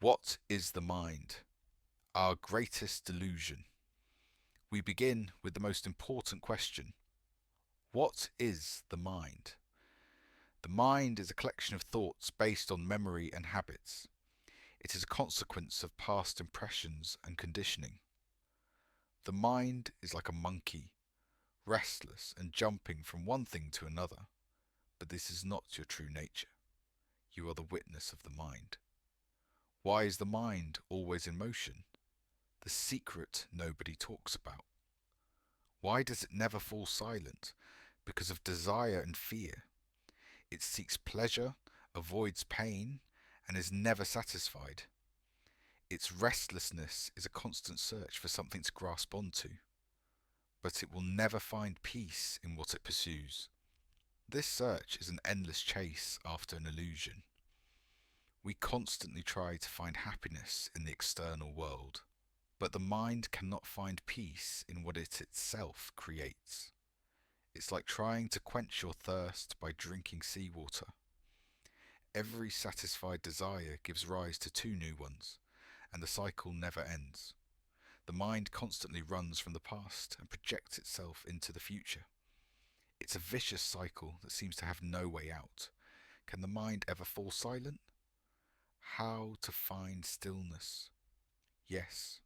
What is the mind? Our greatest delusion. We begin with the most important question. What is the mind? The mind is a collection of thoughts based on memory and habits. It is a consequence of past impressions and conditioning. The mind is like a monkey, restless and jumping from one thing to another. But this is not your true nature. You are the witness of the mind. Why is the mind always in motion? The secret nobody talks about. Why does it never fall silent? Because of desire and fear. It seeks pleasure, avoids pain, and is never satisfied. Its restlessness is a constant search for something to grasp onto, but it will never find peace in what it pursues. This search is an endless chase after an illusion. We constantly try to find happiness in the external world, but the mind cannot find peace in what it itself creates. It's like trying to quench your thirst by drinking seawater. Every satisfied desire gives rise to two new ones, and the cycle never ends. The mind constantly runs from the past and projects itself into the future. It's a vicious cycle that seems to have no way out. Can the mind ever fall silent? How to find stillness? Yes.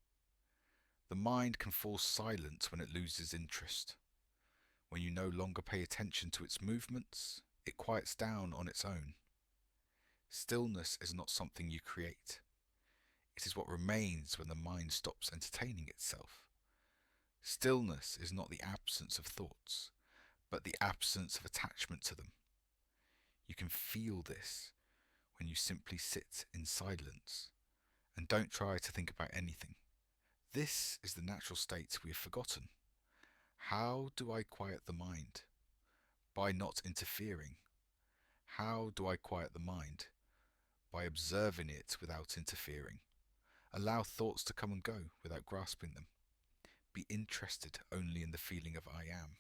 The mind can fall silent when it loses interest. When you no longer pay attention to its movements, it quiets down on its own. Stillness is not something you create. It is what remains when the mind stops entertaining itself. Stillness is not the absence of thoughts, but the absence of attachment to them. You can feel this when you simply sit in silence and don't try to think about anything. This is the natural state we have forgotten. How do I quiet the mind? By not interfering. How do I quiet the mind? By observing it without interfering. Allow thoughts to come and go without grasping them. Be interested only in the feeling of I am.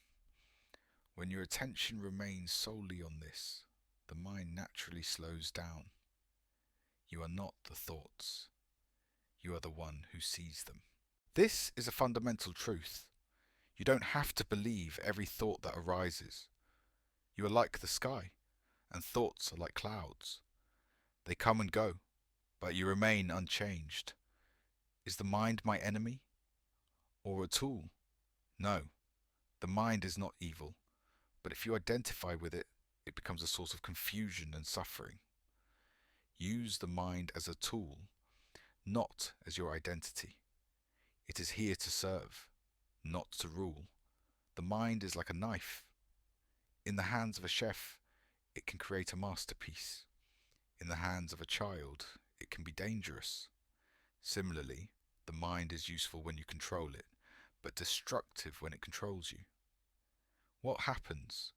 When your attention remains solely on this, the mind naturally slows down. You are not the thoughts. You are the one who sees them. This is a fundamental truth. You don't have to believe every thought that arises. You are like the sky, and thoughts are like clouds. They come and go, but you remain unchanged. Is the mind my enemy? Or a tool? No, the mind is not evil, but if you identify with it, it becomes a source of confusion and suffering. Use the mind as a tool, not as your identity. It is here to serve, not to rule. The mind is like a knife. In the hands of a chef, it can create a masterpiece. In the hands of a child, it can be dangerous. Similarly, the mind is useful when you control it, but destructive when it controls you. What happens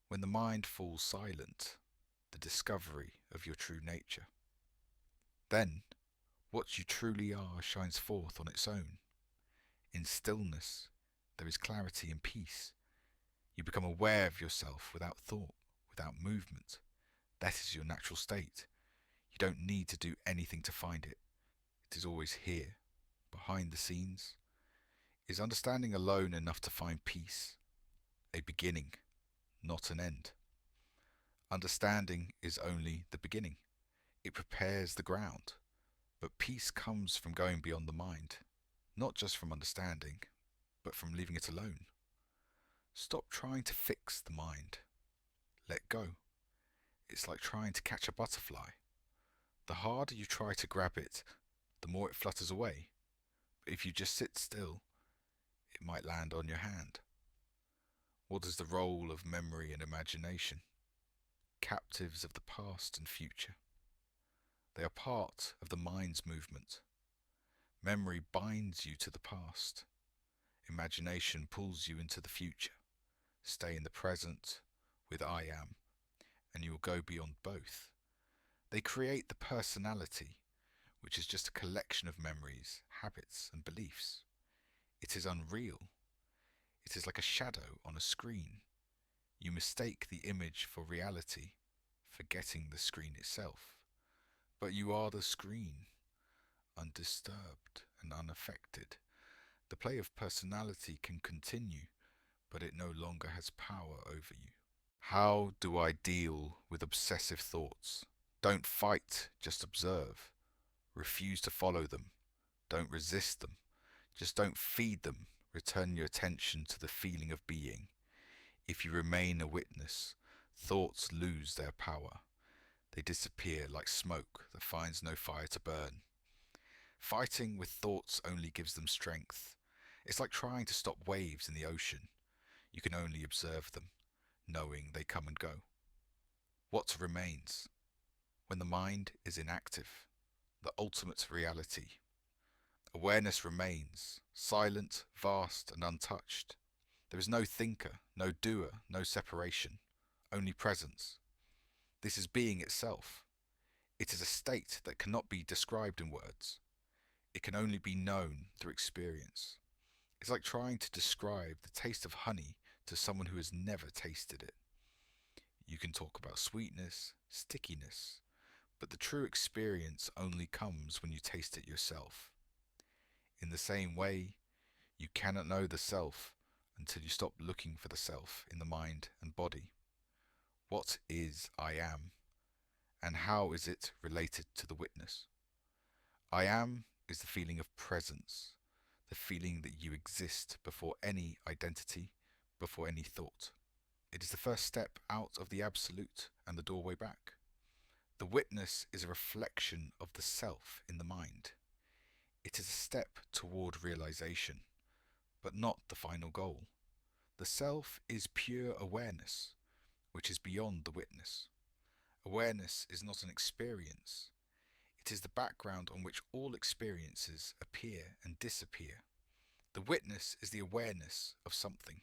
when the mind falls silent? The discovery of your true nature. Then, what you truly are shines forth on its own. In stillness, there is clarity and peace. You become aware of yourself without thought, without movement. That is your natural state. You don't need to do anything to find it. It is always here, behind the scenes. Is understanding alone enough to find peace? A beginning, not an end. Understanding is only the beginning. It prepares the ground. But peace comes from going beyond the mind, not just from understanding, but from leaving it alone. Stop trying to fix the mind. Let go. It's like trying to catch a butterfly. The harder you try to grab it, the more it flutters away. But if you just sit still, it might land on your hand. What is the role of memory and imagination? Captives of the past and future. They are part of the mind's movement. Memory binds you to the past. Imagination pulls you into the future. Stay in the present with I am, and you will go beyond both. They create the personality, which is just a collection of memories, habits, and beliefs. It is unreal. It is like a shadow on a screen. You mistake the image for reality, forgetting the screen itself. But you are the screen. undisturbed and unaffected. The play of personality can continue, but it no longer has power over you. How do I deal with obsessive thoughts? Don't fight, just observe. Refuse to follow them. Don't resist them. Just don't feed them. Return your attention to the feeling of being. If you remain a witness, thoughts lose their power. They disappear like smoke that finds no fire to burn. Fighting with thoughts only gives them strength. It's like trying to stop waves in the ocean. You can only observe them, knowing they come and go. What remains? When the mind is inactive, the ultimate reality. Awareness remains, silent, vast, and untouched. There is no thinker, no doer, no separation, only presence. This is being itself. It is a state that cannot be described in words. It can only be known through experience. It's like trying to describe the taste of honey to someone who has never tasted it. You can talk about sweetness, stickiness, but the true experience only comes when you taste it yourself. In the same way, you cannot know the self until you stop looking for the self in the mind and body. What is I am, and how is it related to the witness? I am is the feeling of presence, the feeling that you exist before any identity, before any thought. It is the first step out of the absolute and the doorway back. The witness is a reflection of the self in the mind. It is a step toward realization, but not the final goal. The self is pure awareness, which is beyond the witness. Awareness is not an experience. It is the background on which all experiences appear and disappear. The witness is the awareness of something.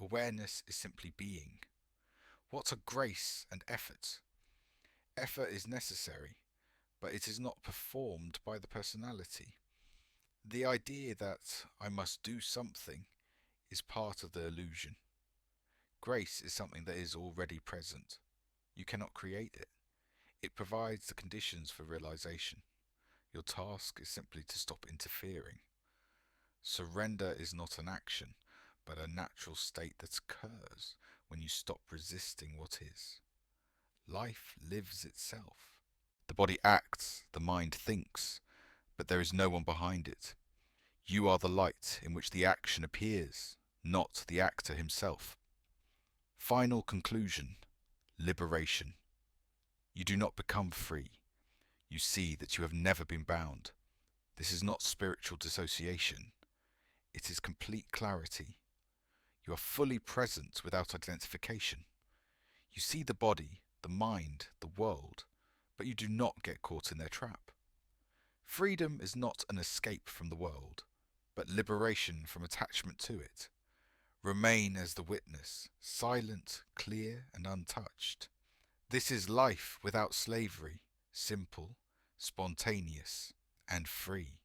Awareness is simply being. What are grace and effort? Effort is necessary, but it is not performed by the personality. The idea that I must do something is part of the illusion. Grace is something that is already present. You cannot create it. It provides the conditions for realization. Your task is simply to stop interfering. Surrender is not an action, but a natural state that occurs when you stop resisting what is. Life lives itself. The body acts, the mind thinks, but there is no one behind it. You are the light in which the action appears, not the actor himself. Final conclusion: liberation. You do not become free. You see that you have never been bound. This is not spiritual dissociation. It is complete clarity. You are fully present without identification. You see the body, the mind, the world, but you do not get caught in their trap. Freedom is not an escape from the world, but liberation from attachment to it. Remain as the witness, silent, clear, and untouched. This is life without slavery, simple, spontaneous, and free.